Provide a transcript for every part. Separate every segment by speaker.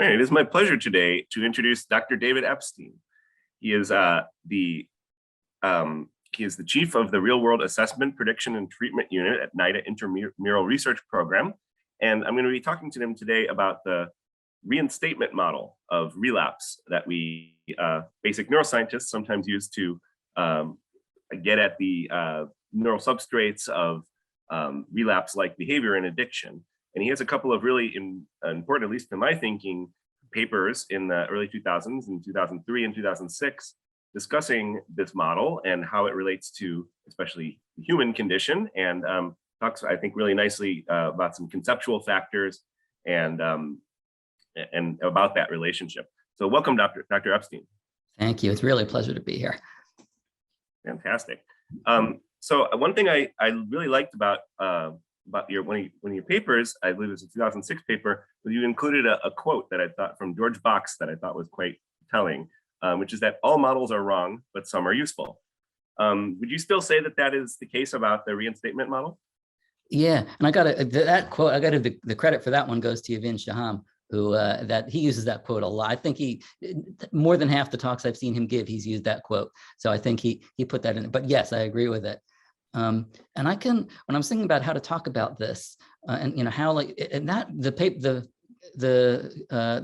Speaker 1: All right, it is my pleasure today to introduce Dr. David Epstein. He is the chief of the Real World Assessment, Prediction, and Treatment Unit at NIDA Intramural Research Program. And I'm going to be talking to them today about the reinstatement model of relapse that we basic neuroscientists sometimes use to get at the neural substrates of relapse-like behavior and addiction. And he has a couple of really important, at least in my thinking, papers in the early 2000s, in 2003 and 2006, discussing this model and how it relates to especially the human condition, and talks, I think, really nicely about some conceptual factors and about that relationship. So welcome, Dr. Epstein.
Speaker 2: Thank you. It's really a pleasure to be here.
Speaker 1: Fantastic. So one thing I really liked about one of your papers, I believe it was a 2006 paper, where you included a quote that I thought from George Box that I thought was quite telling, which is that all models are wrong, but some are useful. Would you still say that that is the case about the reinstatement model?
Speaker 2: Yeah, and I got that quote. I got the credit for that one goes to Yavin Shaham, who that he uses that quote a lot. I think he more than half the talks I've seen him give, he's used that quote. So I think he put that in. But yes, I agree with it. And I can, when I'm thinking about how to talk about this, and how the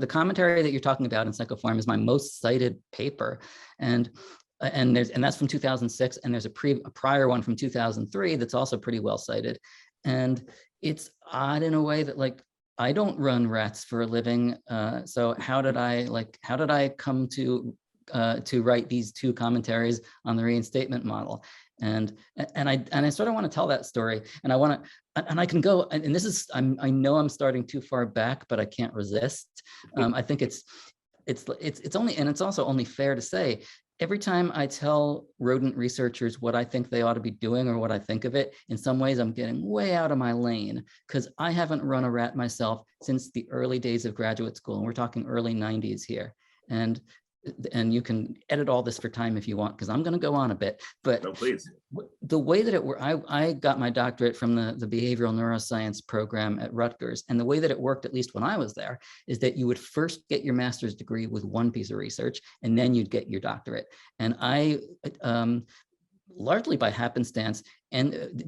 Speaker 2: commentary that you're talking about in Psychopharm is my most cited paper, and that's from 2006, and there's a prior one from 2003 that's also pretty well cited, and it's odd in a way that I don't run rats for a living, so how did I come to write these two commentaries on the reinstatement model? And I sort of want to tell that story, and I can go, and this is, I know I'm starting too far back, but I can't resist. I think it's only, and it's also only fair to say, every time I tell rodent researchers what I think they ought to be doing or what I think of it, in some ways I'm getting way out of my lane, because I haven't run a rat myself since the early days of graduate school, and we're talking early 90s here. And you can edit all this for time if you want, because I'm going to go on a bit. But
Speaker 1: no, please.
Speaker 2: The way that it worked, I got my doctorate from the behavioral neuroscience program at Rutgers. And the way that it worked, at least when I was there, is that you would first get your master's degree with one piece of research, and then you'd get your doctorate. And I, largely by happenstance, and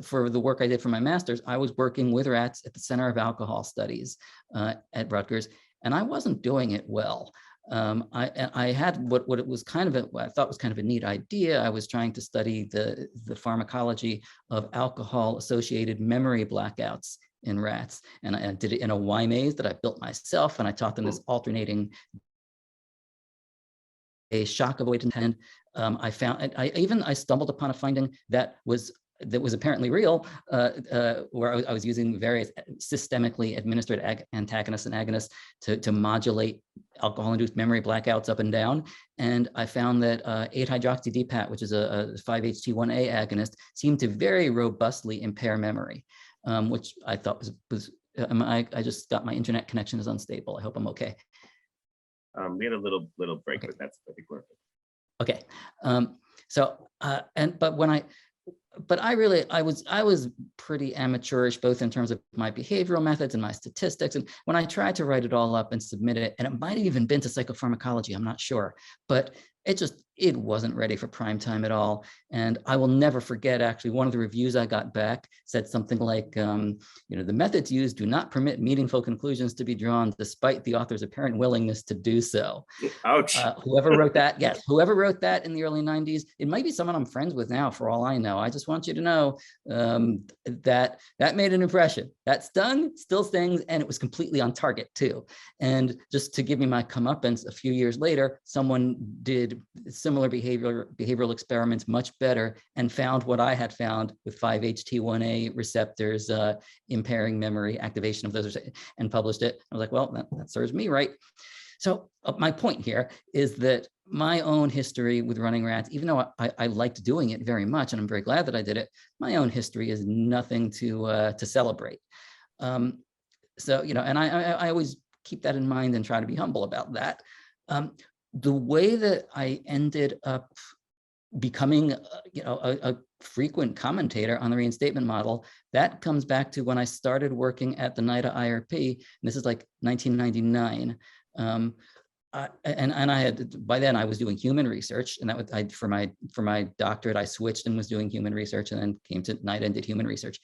Speaker 2: for the work I did for my master's, I was working with rats at the Center of Alcohol Studies at Rutgers, and I wasn't doing it well. I had what it was kind of what I thought was kind of a neat idea. I was trying to study the pharmacology of alcohol-associated memory blackouts in rats, and I did it in a Y maze that I built myself, and I taught them this alternating a shock avoidance. And I stumbled upon a finding that was apparently real, where I was using various systemically administered antagonists and agonists to modulate alcohol-induced memory blackouts up and down. And I found that 8-hydroxy-DPAT, which is a 5-HT1A agonist, seemed to very robustly impair memory, which I thought was I just got my internet connection is unstable. I hope I'm okay.
Speaker 1: We had a little break, okay. But that's, I think, we're
Speaker 2: okay. But I was pretty amateurish, both in terms of my behavioral methods and my statistics. And when I tried to write it all up and submit it, and it might have even been to psychopharmacology, I'm not sure, but it wasn't ready for prime time at all. And I will never forget, actually, one of the reviews I got back said something like, the methods used do not permit meaningful conclusions to be drawn despite the author's apparent willingness to do so.
Speaker 1: Ouch.
Speaker 2: Whoever wrote that, yes, whoever wrote that in the early 90s, it might be someone I'm friends with now, for all I know. I just want you to know that made an impression. That stung, still stings, and it was completely on target too. And just to give me my comeuppance, a few years later, someone did similar behavioral experiments much better and found what I had found with 5-HT1A receptors impairing memory activation of those, and published it. I was like, well, that serves me right. So my point here is that my own history with running rats, even though I liked doing it very much, and I'm very glad that I did it, my own history is nothing to celebrate. So, and I always keep that in mind and try to be humble about that. The way that I ended up becoming, a frequent commentator on the reinstatement model. That comes back to when I started working at the NIDA IRP, and this is like 1999. And I had, by then I was doing human research, and that was, for my doctorate, I switched and was doing human research, and then came to NIDA and did human research.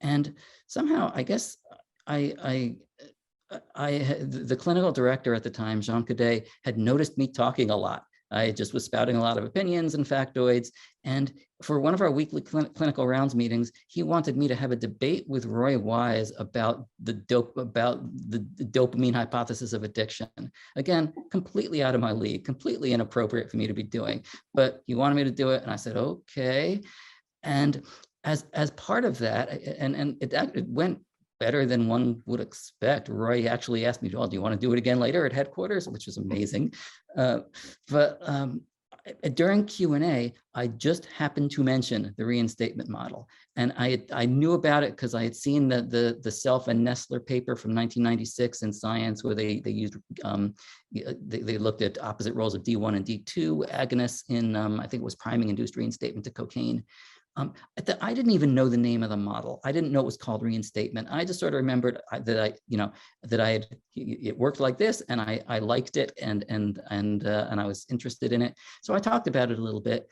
Speaker 2: And somehow, I guess the clinical director at the time, Jean Cadet, had noticed me talking a lot. I just was spouting a lot of opinions and factoids. And for one of our weekly clinical rounds meetings, he wanted me to have a debate with Roy Wise about the dopamine hypothesis of addiction. Again, completely out of my league, completely inappropriate for me to be doing, but he wanted me to do it. And I said, okay. And as part of that, and it went better than one would expect. Roy actually asked me, well, do you want to do it again later at headquarters? Which was amazing. But during Q&A, I just happened to mention the reinstatement model. And I knew about it because I had seen the Self and Nestler paper from 1996 in Science, where they used, they looked at opposite roles of D1 and D2 agonists in, I think it was priming-induced reinstatement to cocaine. I didn't even know the name of the model. I didn't know it was called reinstatement. I just sort of remembered that it worked like this, and I liked it, and I was interested in it. So I talked about it a little bit.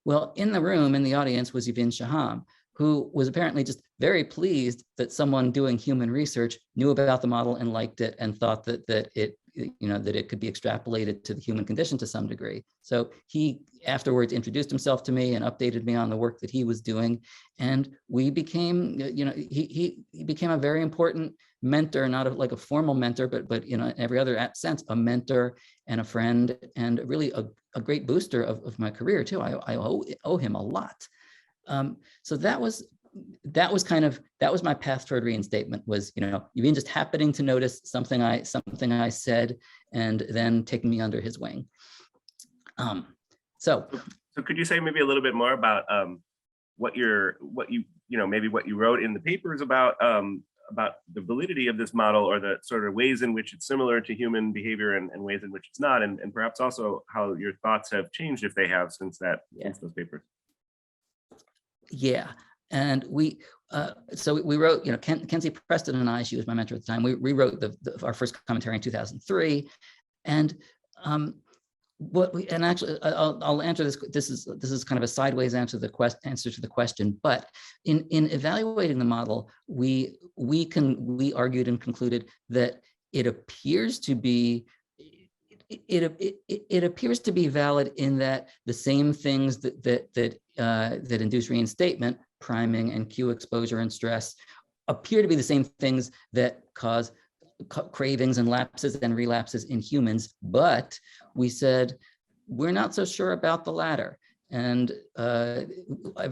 Speaker 2: Well, in the room, in the audience, was Yvin Shaham, who was apparently just very pleased that someone doing human research knew about the model and liked it, and thought that it could be extrapolated to the human condition to some degree. So he afterwards introduced himself to me and updated me on the work that he was doing. And we became, he became a very important mentor, not like a formal mentor, but in every other sense, a mentor and a friend, and really a great booster of my career too. I owe him a lot. So that was my path toward reinstatement, was, Yvin just happening to notice something I said, and then taking me under his wing. So
Speaker 1: could you say maybe a little bit more about what you wrote in the papers about the validity of this model, or the sort of ways in which it's similar to human behavior and ways in which it's not, and perhaps also how your thoughts have changed, if they have, since those papers?
Speaker 2: Yeah. And so we wrote, Kenzie Preston and I, she was my mentor at the time, we rewrote our first commentary in 2003. And actually, I'll answer this. This is kind of a sideways answer to the question. But in evaluating the model, we argued and concluded that it appears to be valid in that the same things that induce reinstatement, priming and cue exposure and stress, appear to be the same things that cause cravings and lapses and relapses in humans. But we said, we're not so sure about the latter. And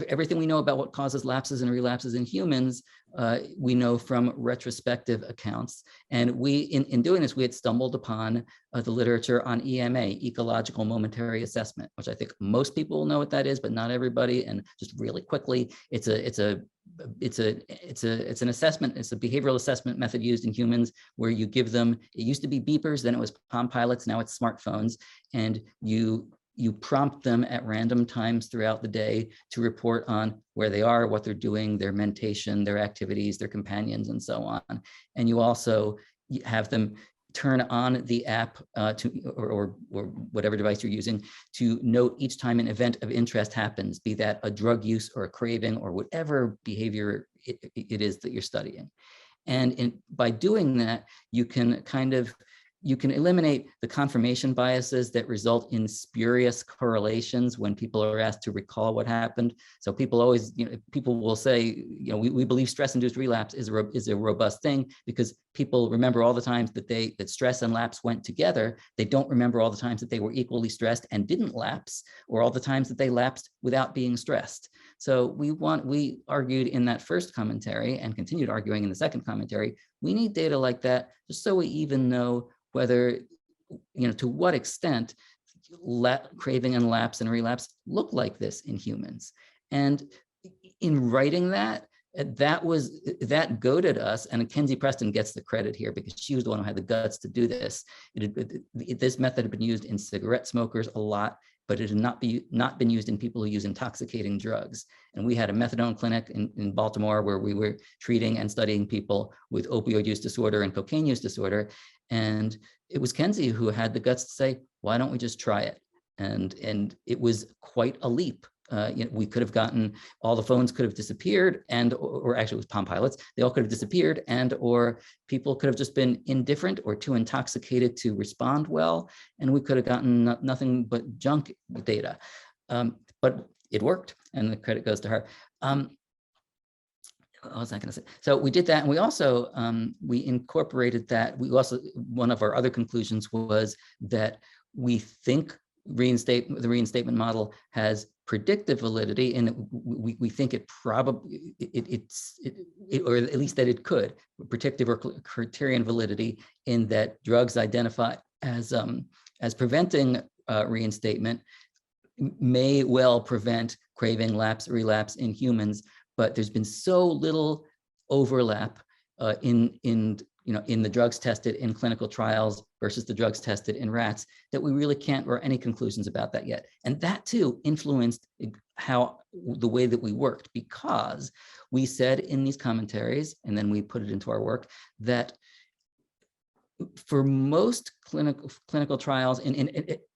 Speaker 2: everything we know about what causes lapses and relapses in humans, we know from retrospective accounts. And in doing this, we had stumbled upon the literature on EMA, ecological momentary assessment, which I think most people know what that is, but not everybody. And just really quickly, it's an assessment. It's a behavioral assessment method used in humans, where you give them, it used to be beepers, then it was Palm Pilots, now it's smartphones, and you prompt them at random times throughout the day to report on where they are, what they're doing, their mentation, their activities, their companions, and so on. And you also have them turn on the app or whatever device you're using to note each time an event of interest happens, be that a drug use or a craving or whatever behavior it is that you're studying. And by doing that, you can eliminate the confirmation biases that result in spurious correlations when people are asked to recall what happened. So people always, people will say, we believe stress-induced relapse is a robust thing, because people remember all the times that stress and lapse went together. They don't remember all the times that they were equally stressed and didn't lapse, or all the times that they lapsed without being stressed. So we argued in that first commentary, and continued arguing in the second commentary, we need data like that, just so we even know whether, to what extent craving and lapse and relapse look like this in humans. And in writing that goaded us, and Kenzie Preston gets the credit here because she was the one who had the guts to do this. This method had been used in cigarette smokers a lot. but it had not been used in people who use intoxicating drugs. And we had a methadone clinic in Baltimore where we were treating and studying people with opioid use disorder and cocaine use disorder. And it was Kenzie who had the guts to say, why don't we just try it? And it was quite a leap. We could have gotten, all the phones could have disappeared, or actually it was Palm Pilots, they all could have disappeared, or people could have just been indifferent or too intoxicated to respond well, and we could have gotten nothing but junk data. But it worked, and the credit goes to her. What was I going to say? So we did that, and we also we incorporated that. We also, one of our other conclusions was that we think the reinstatement model has predictive validity, and we think it probably or at least that it could predictive or criterion validity in that drugs identified as preventing reinstatement may well prevent craving, relapse in humans, but there's been so little overlap in the drugs tested in clinical trials versus the drugs tested in rats that we really can't draw any conclusions about that yet. And that too influenced the way that we worked, because we said in these commentaries, and then we put it into our work, that for most clinical trials,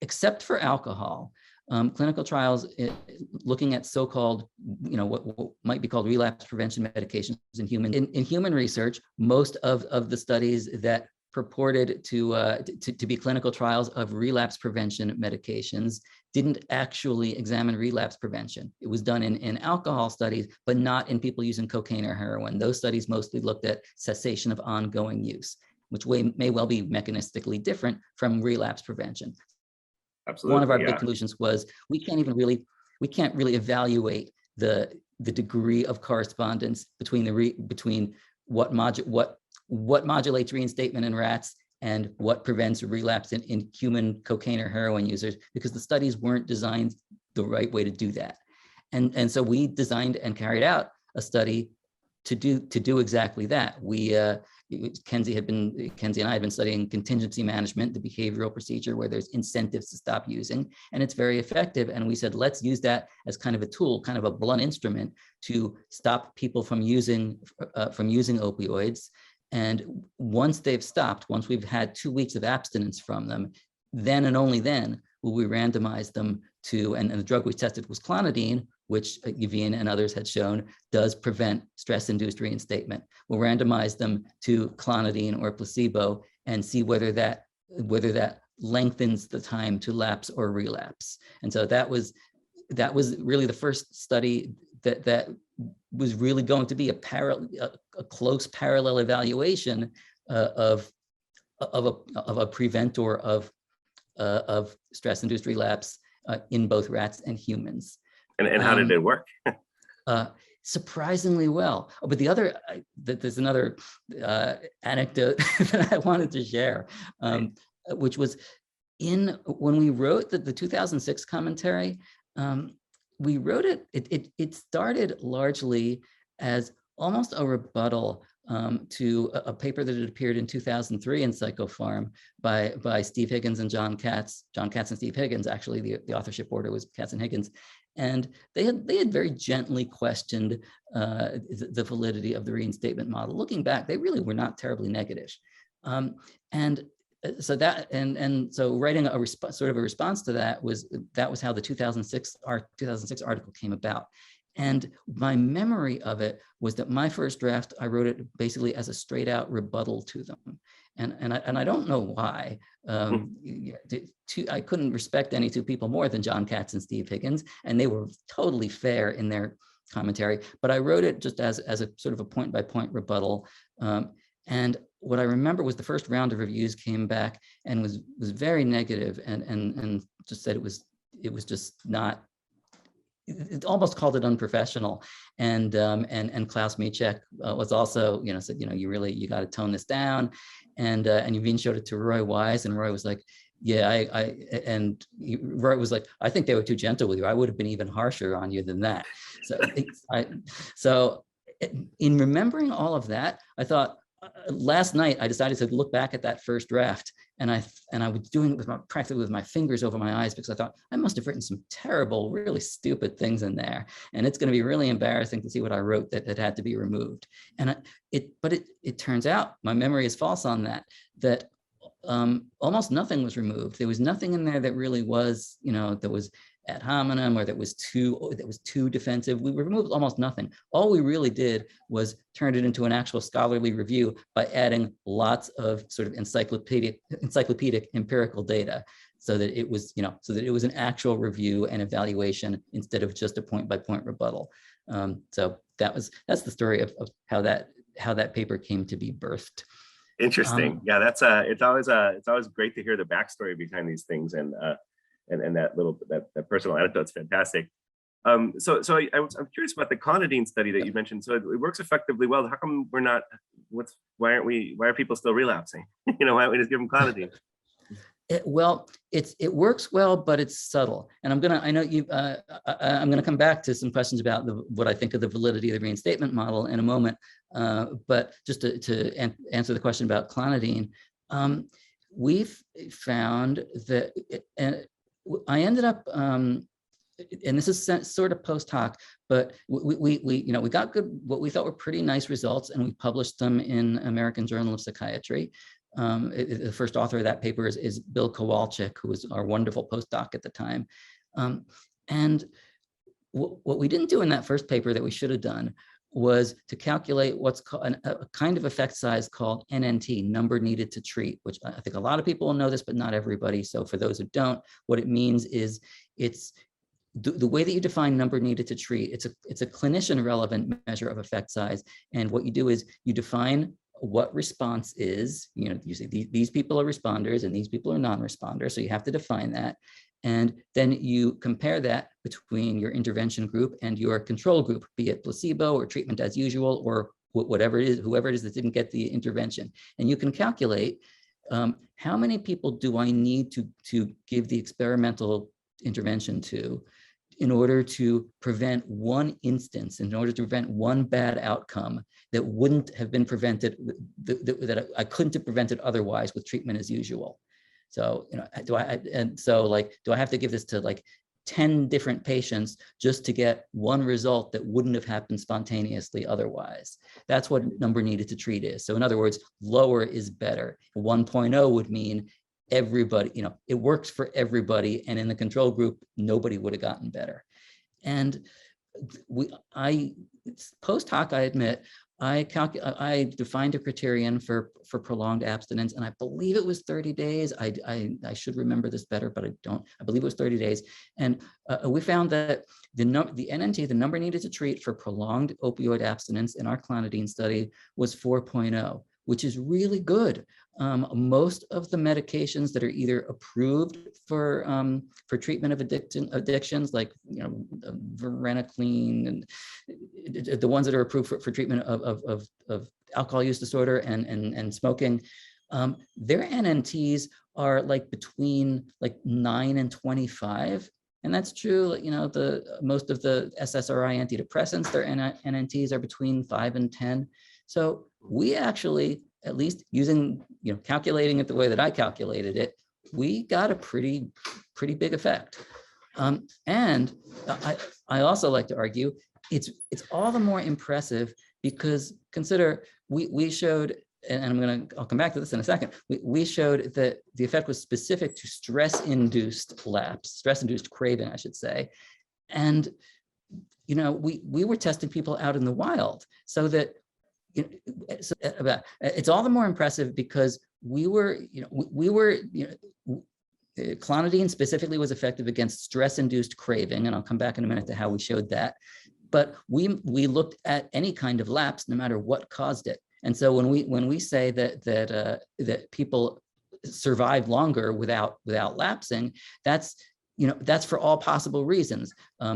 Speaker 2: except for alcohol, clinical trials looking at so-called, what might be called relapse prevention medications in humans. In human research, most of the studies that purported to be clinical trials of relapse prevention medications didn't actually examine relapse prevention. It was done in alcohol studies, but not in people using cocaine or heroin. Those studies mostly looked at cessation of ongoing use, which may well be mechanistically different from relapse prevention.
Speaker 1: Absolutely.
Speaker 2: One of our big conclusions was we can't really evaluate the degree of correspondence between what modulates reinstatement in rats and what prevents relapse in human cocaine or heroin users, because the studies weren't designed the right way to do that. And so we designed and carried out a study to do exactly that. Kenzie and I had been studying contingency management, the behavioral procedure where there's incentives to stop using, and it's very effective. And we said, let's use that as kind of a tool, kind of a blunt instrument to stop people from using opioids. And once they've stopped, once we've had 2 weeks of abstinence from them, then and only then will we randomize them to, and the drug we tested was clonidine, which Yvonne and others had shown does prevent stress-induced reinstatement. We'll randomize them to clonidine or placebo and see whether that lengthens the time to lapse or relapse. And so that was really the first study that was really going to be a close parallel evaluation of a preventor of stress-induced relapse in both rats and humans.
Speaker 1: And how did it work?
Speaker 2: Surprisingly well. Oh, but there's another anecdote that I wanted to share, which was when we wrote the 2006 commentary. We wrote it started largely as almost a rebuttal to a paper that had appeared in 2003 in Psychopharm by Steve Higgins and John Katz. John Katz and Steve Higgins, actually the authorship order was Katz and Higgins. And they had very gently questioned the validity of the reinstatement model. Looking back, they really were not terribly negative. So writing a response to that was how the 2006 article came about. And my memory of it was that my first draft, I wrote it basically as a straight out rebuttal to them. And I don't know why. I couldn't respect any two people more than John Katz and Steve Higgins, and they were totally fair in their commentary. But I wrote it just as a sort of a point by point rebuttal. And what I remember was the first round of reviews came back and was very negative and just said it was just not. It almost called it unprofessional, and Klaus Mieczek was also said you got to tone this down, and Yvonne showed it to Roy Wise, and Roy was like, yeah, Roy was like, I think they were too gentle with you. I would have been even harsher on you than that. So in remembering all of that, I thought last night I decided to look back at that first draft And I was doing it with practically with my fingers over my eyes, because I thought I must have written some terrible, really stupid things in there, and it's going to be really embarrassing to see what I wrote that had to be removed. And it turns out my memory is false on that almost nothing was removed. There was nothing in there that really was, that was ad hominem or that was too defensive. We removed almost nothing. All we really did was turn it into an actual scholarly review by adding lots of sort of encyclopedic empirical data, so that it was, an actual review and evaluation instead of just a point-by-point rebuttal. So that's the story of how that paper came to be birthed.
Speaker 1: Interesting. Yeah, that's it's always great to hear the backstory behind these things, and that personal anecdote's fantastic. I'm curious about the clonidine study that you mentioned. So it works effectively well. How come we're not? Why are people still relapsing? Why don't we just give them clonidine?
Speaker 2: It works well, but it's subtle. And I'm gonna come back to some questions about what I think of the validity of the reinstatement model in a moment. But just to answer the question about clonidine, we've found that, I ended up, and this is sort of post hoc, but we got what we thought were pretty nice results, and we published them in American Journal of Psychiatry. The first author of that paper is Bill Kowalczyk, who was our wonderful postdoc at the time. And what we didn't do in that first paper that we should have done was to calculate what's called a kind of effect size called NNT, number needed to treat, which I think a lot of people will know this, but not everybody. So for those who don't, what it means is it's the way that you define number needed to treat. It's a clinician relevant measure of effect size. And what you do is you define what response is, you say these people are responders and these people are non-responders. So you have to define that. And then you compare that between your intervention group and your control group, be it placebo or treatment as usual, or whatever it is, whoever it is that didn't get the intervention. And you can calculate how many people do I need to give the experimental intervention to in order to prevent one instance, in order to prevent one bad outcome that wouldn't have been prevented, that I couldn't have prevented otherwise with treatment as usual. So, do I have to give this to like 10 different patients just to get one result that wouldn't have happened spontaneously otherwise? That's what number needed to treat is. So in other words, lower is better. 1.0 would mean everybody, it works for everybody. And in the control group, nobody would have gotten better. And post hoc, I admit, I defined a criterion for prolonged abstinence, and I believe it was 30 days. I should remember this better, but I don't. I believe it was 30 days. And we found that the NNT, the number needed to treat for prolonged opioid abstinence in our clonidine study, was 4.0, which is really good. Most of the medications that are either approved for treatment of addictions, like varenicline, and the ones that are approved for treatment of alcohol use disorder and smoking, their NNTs are like between 9 and 25. And that's true. Most of the SSRI antidepressants, their NNTs are between 5 and 10. So we actually, at least using, calculating it the way that I calculated it, we got a pretty big effect. And I also like to argue it's all the more impressive because consider we showed, and I'll come back to this in a second. We showed that the effect was specific to stress-induced lapse, stress-induced craving, I should say. And, we were testing people out in the wild, so that it's all the more impressive because clonidine specifically was effective against stress-induced craving, and I'll come back in a minute to how we showed that. But we looked at any kind of lapse, no matter what caused it. And so when we say that people survive longer without lapsing, that's for all possible reasons,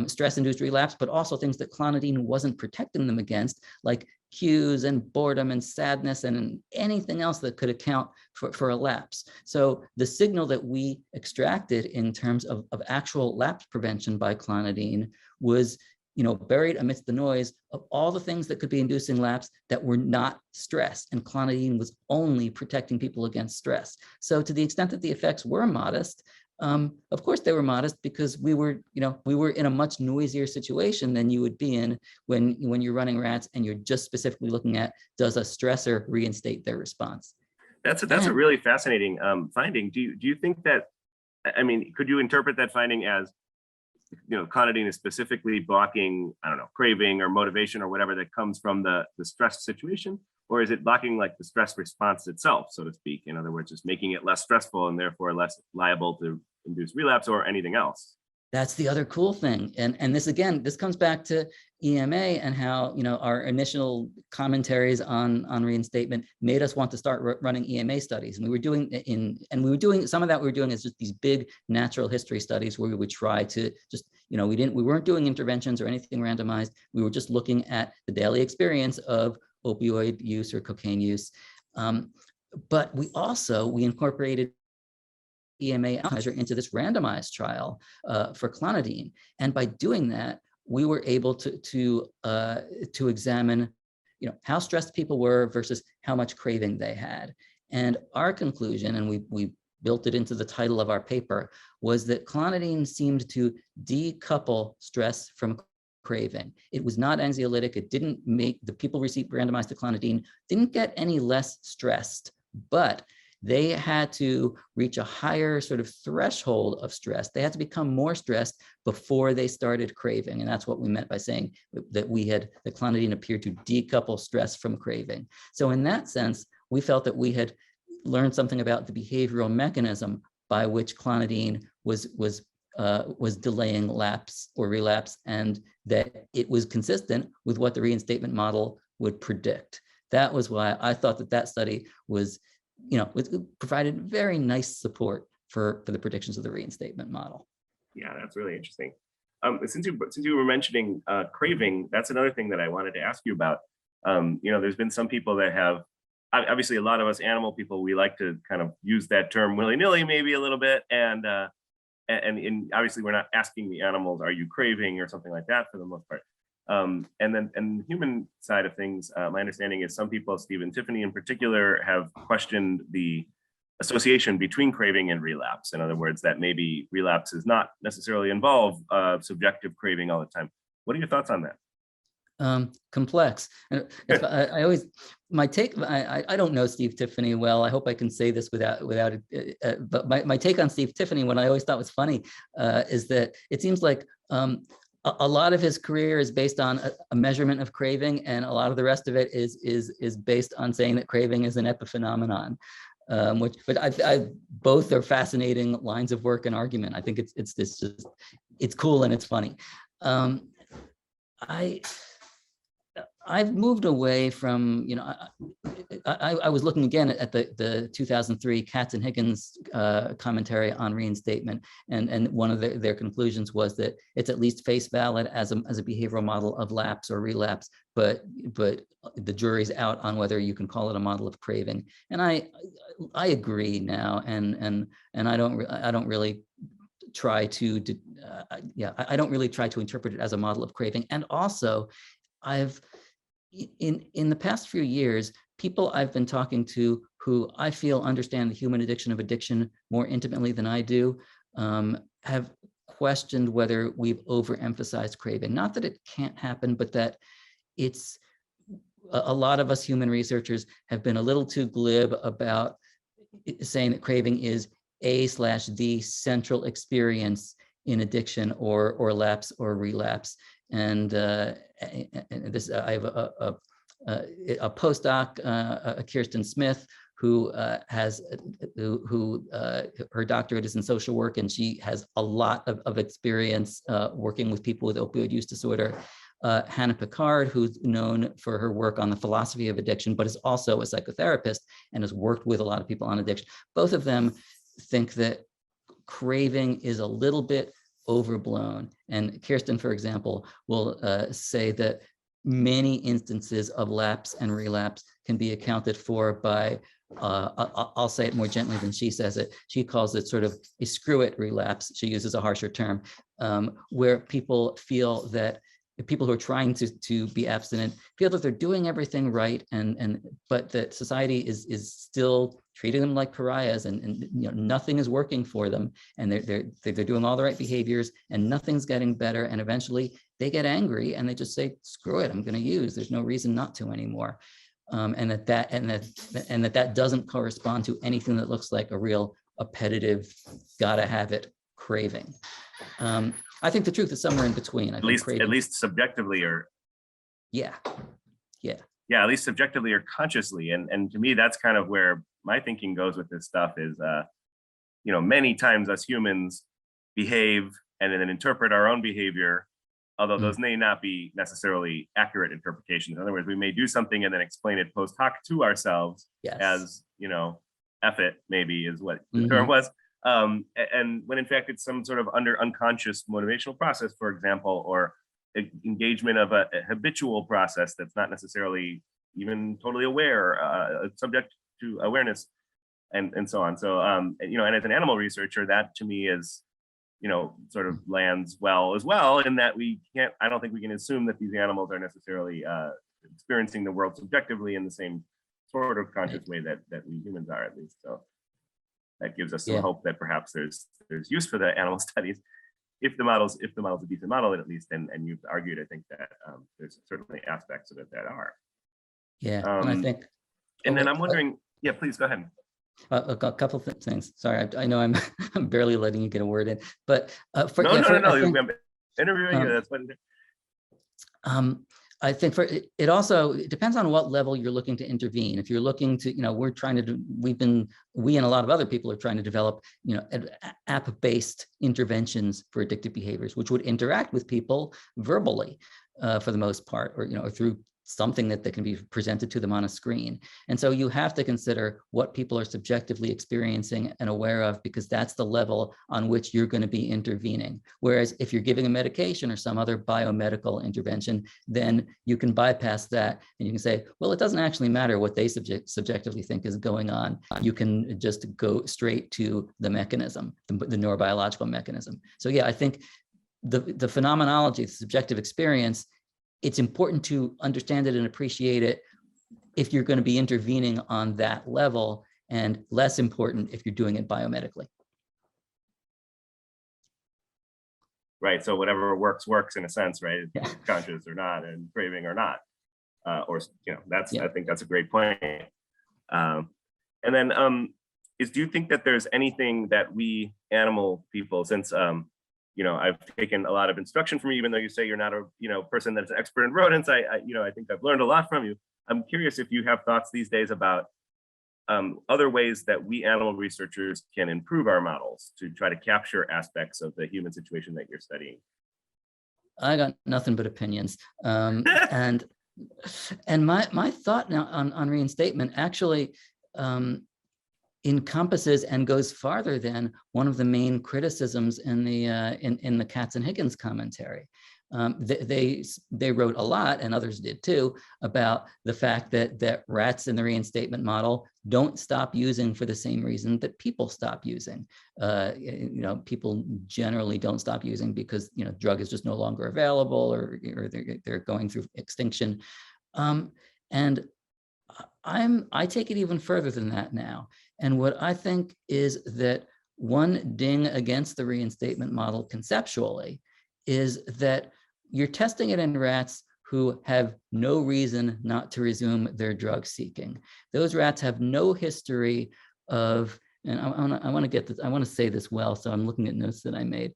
Speaker 2: stress-induced relapse, but also things that clonidine wasn't protecting them against, like cues and boredom and sadness and anything else that could account for a lapse. So the signal that we extracted in terms of actual lapse prevention by clonidine was buried amidst the noise of all the things that could be inducing lapse that were not stress. And clonidine was only protecting people against stress. So to the extent that the effects were modest, of course they were modest because we were in a much noisier situation than you would be in when you're running rats and you're just specifically looking at, does a stressor reinstate their response?
Speaker 1: That's a really fascinating finding. Do you think that, I mean, could you interpret that finding as, clonidine is specifically blocking, I don't know, craving or motivation or whatever that comes from the stress situation? Or is it blocking like the stress response itself, so to speak? In other words, just making it less stressful and therefore less liable to induce relapse or anything else?
Speaker 2: That's the other cool thing. And this comes back to EMA and how, our initial commentaries on reinstatement made us want to start running EMA studies. And we were doing some of that we were doing is just these big natural history studies where we would try to just, we weren't doing interventions or anything randomized. We were just looking at the daily experience of opioid use or cocaine use. But we incorporated EMA measure into this randomized trial for clonidine. And by doing that, we were able to examine, how stressed people were versus how much craving they had. And our conclusion, and we built it into the title of our paper, was that clonidine seemed to decouple stress from craving. It was not anxiolytic. It didn't make the people randomized to clonidine didn't get any less stressed, but they had to reach a higher sort of threshold of stress. They had to become more stressed before they started craving. And that's what we meant by saying that the clonidine appeared to decouple stress from craving. So in that sense, we felt that we had learned something about the behavioral mechanism by which clonidine was delaying lapse or relapse, and that it was consistent with what the reinstatement model would predict. That was why I thought that study was, it provided very nice support for the predictions of the reinstatement model.
Speaker 1: Yeah, that's really interesting. Since you were mentioning craving, that's another thing that I wanted to ask you about. There's been some people that have, obviously a lot of us animal people, we like to kind of use that term willy-nilly maybe a little bit. And obviously we're not asking the animals, are you craving or something like that for the most part. And the human side of things, my understanding is some people, Steve and Tiffany in particular, have questioned the association between craving and relapse. In other words, that maybe relapse is not necessarily involve subjective craving all the time. What are your thoughts on that?
Speaker 2: Complex. I always, my take, I don't know Steve Tiffany well. I hope I can say this without but my take on Steve Tiffany, what I always thought was funny, is that it seems like a lot of his career is based on a measurement of craving, and a lot of the rest of it is based on saying that craving is an epiphenomenon. But both are fascinating lines of work and argument. I think it's cool and it's funny. I've moved away from, I was looking again at the 2003 Katz and Higgins commentary on reinstatement, and one of their conclusions was that it's at least face valid as a behavioral model of lapse or relapse, but the jury's out on whether you can call it a model of craving. And I agree now, and I don't really try to I don't really try to interpret it as a model of craving. And also, in the past few years, people I've been talking to who I feel understand the human addiction of addiction more intimately than I do, have questioned whether we've overemphasized craving. Not that it can't happen, but that it's a lot of us human researchers have been a little too glib about saying that craving is the central experience in addiction or lapse or relapse. And this, I have a postdoc, Kirsten Smith, who her doctorate is in social work, and she has a lot of experience working with people with opioid use disorder. Hannah Picard, who's known for her work on the philosophy of addiction, but is also a psychotherapist and has worked with a lot of people on addiction. Both of them think that craving is a little bit overblown. And Kirsten, for example, will say that many instances of lapse and relapse can be accounted for by, I'll say it more gently than she says it. She calls it sort of a screw it relapse. She uses a harsher term, where people feel that people who are trying to be abstinent feel that they're doing everything right, but that society is still treating them like pariahs, and nothing is working for them, and they're doing all the right behaviors, and nothing's getting better, and eventually they get angry and they just say, screw it, I'm going to use. There's no reason not to anymore, and that doesn't correspond to anything that looks like a real appetitive, gotta have it craving. I think the truth is somewhere in between.
Speaker 1: At least subjectively, or
Speaker 2: yeah.
Speaker 1: At least subjectively or consciously. And to me, that's kind of where my thinking goes with this stuff is, many times us humans behave and then interpret our own behavior, although those may not be necessarily accurate interpretations. In other words, we may do something and then explain it post hoc to ourselves as, F it, maybe is what the term was. And when in fact it's some sort of unconscious motivational process, for example, or engagement of a habitual process that's not necessarily even totally aware, subject to awareness, and so on. So, and as an animal researcher, that to me is, sort of lands well as well, in that I don't think we can assume that these animals are necessarily experiencing the world subjectively in the same sort of conscious way that we humans are, at least. So that gives us some hope that perhaps there's use for the animal studies, if the model's a decent model, at least. And you've argued, I think, that there's certainly aspects of it that are.
Speaker 2: Yeah, and I think.
Speaker 1: And then I'm wondering, please go ahead.
Speaker 2: A couple of things. Sorry, I know I'm barely letting you get a word in, but
Speaker 1: No. I'm interviewing you. That's what.
Speaker 2: I think it also depends on what level you're looking to intervene. If you're looking to, we and a lot of other people are trying to develop, app-based interventions for addictive behaviors, which would interact with people verbally for the most part, or through something that can be presented to them on a screen. And so you have to consider what people are subjectively experiencing and aware of, because that's the level on which you're going to be intervening. Whereas if you're giving a medication or some other biomedical intervention, then you can bypass that and you can say, well, it doesn't actually matter what they subjectively think is going on. You can just go straight to the mechanism, the neurobiological mechanism. So yeah, I think the phenomenology, the subjective experience, it's important to understand it and appreciate it if you're going to be intervening on that level, and less important if you're doing it biomedically.
Speaker 1: Right. So whatever works in a sense, right? Conscious or not, and craving or not, that's. I think that's a great point. And then, do you think that there's anything that we animal people, since I've taken a lot of instruction from you, even though you say you're not a person that's an expert in rodents. I think I've learned a lot from you. I'm curious if you have thoughts these days about other ways that we animal researchers can improve our models to try to capture aspects of the human situation that you're studying.
Speaker 2: I got nothing but opinions, and my thought now on reinstatement actually encompasses and goes farther than one of the main criticisms in the Katz and Higgins commentary. They wrote a lot, and others did too, about the fact that rats in the reinstatement model don't stop using for the same reason that people stop using. People generally don't stop using because drug is just no longer available, or they're going through extinction. And I take it even further than that now. And what I think is that one ding against the reinstatement model conceptually is that you're testing it in rats who have no reason not to resume their drug seeking. Those rats have no history of, and I want to get this, I want to say this well, so I'm looking at notes that I made.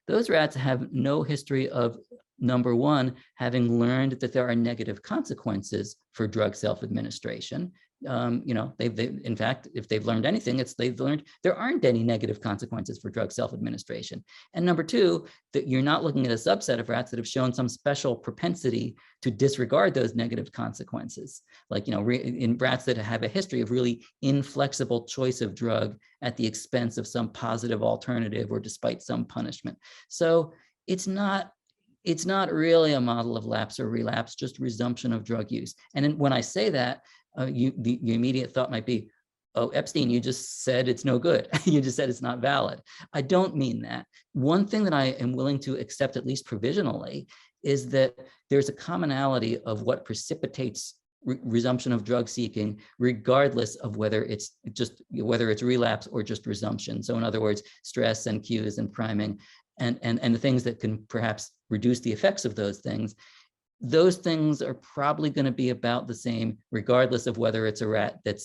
Speaker 2: Those rats have no history of, number one, having learned that there are negative consequences for drug self-administration. In fact, if they've learned anything, they've learned there aren't any negative consequences for drug self-administration. And number two, that you're not looking at a subset of rats that have shown some special propensity to disregard those negative consequences. Like, in rats that have a history of really inflexible choice of drug at the expense of some positive alternative or despite some punishment. So it's not really a model of lapse or relapse, just resumption of drug use. And when I say that, the immediate thought might be, oh, Epstein, you just said it's no good. You just said it's not valid. I don't mean that. One thing that I am willing to accept, at least provisionally, is that there's a commonality of what precipitates resumption of drug seeking, regardless of whether it's relapse or just resumption. So in other words, stress and cues and priming and the things that can perhaps reduce the effects of those things are probably going to be about the same, regardless of whether it's a rat that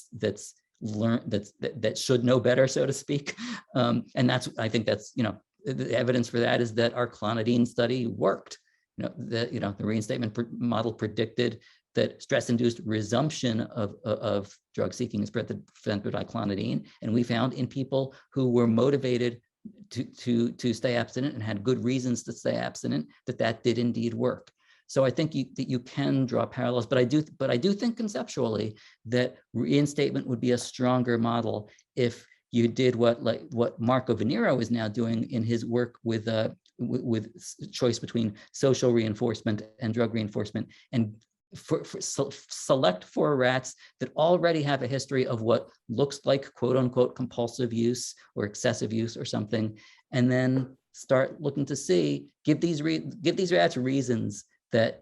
Speaker 2: should know better, so to speak. And I think that's, the evidence for that is that our clonidine study worked. The reinstatement model predicted that stress-induced resumption of drug seeking is prevented by clonidine, and we found in people who were motivated to stay abstinent and had good reasons to stay abstinent that did indeed work. So I think that you can draw parallels, but I do think conceptually that reinstatement would be a stronger model if you did what Marco Venero is now doing in his work with choice between social reinforcement and drug reinforcement, and select for rats that already have a history of what looks like quote unquote compulsive use or excessive use or something, and then start looking to see, give these rats reasons that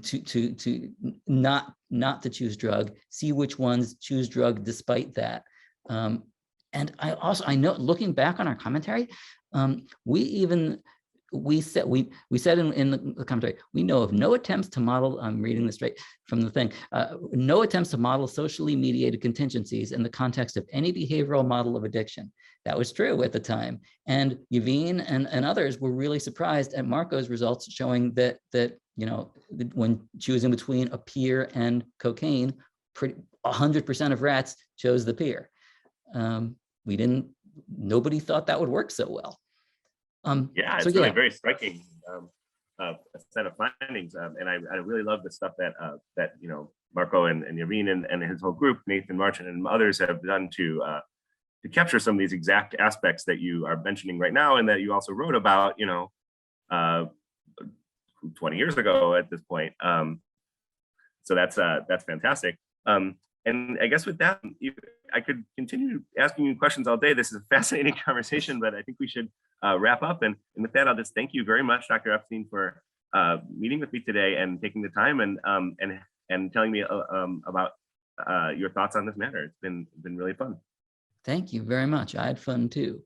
Speaker 2: to not to choose drug, see which ones choose drug despite that. And I know, looking back on our commentary, we said in the commentary, we know of no attempts to model, I'm reading this straight from the thing, no attempts to model socially mediated contingencies in the context of any behavioral model of addiction. That was true at the time. And Yavin and others were really surprised at Marco's results showing that when choosing between a peer and cocaine, 100% of rats chose the peer. Nobody thought that would work so well.
Speaker 1: Yeah, it's really very striking set of findings, and I really love the stuff that Marco and Yavin and his whole group, Nathan Marchand and others, have done to capture some of these exact aspects that you are mentioning right now, and that you also wrote about 20 years ago at this point. So that's fantastic. And I guess with that, I could continue asking you questions all day. This is a fascinating conversation, but I think we should wrap up. And with that, I'll just thank you very much, Dr. Epstein, for meeting with me today and taking the time and telling me about your thoughts on this matter. It's been really fun.
Speaker 2: Thank you very much. I had fun too.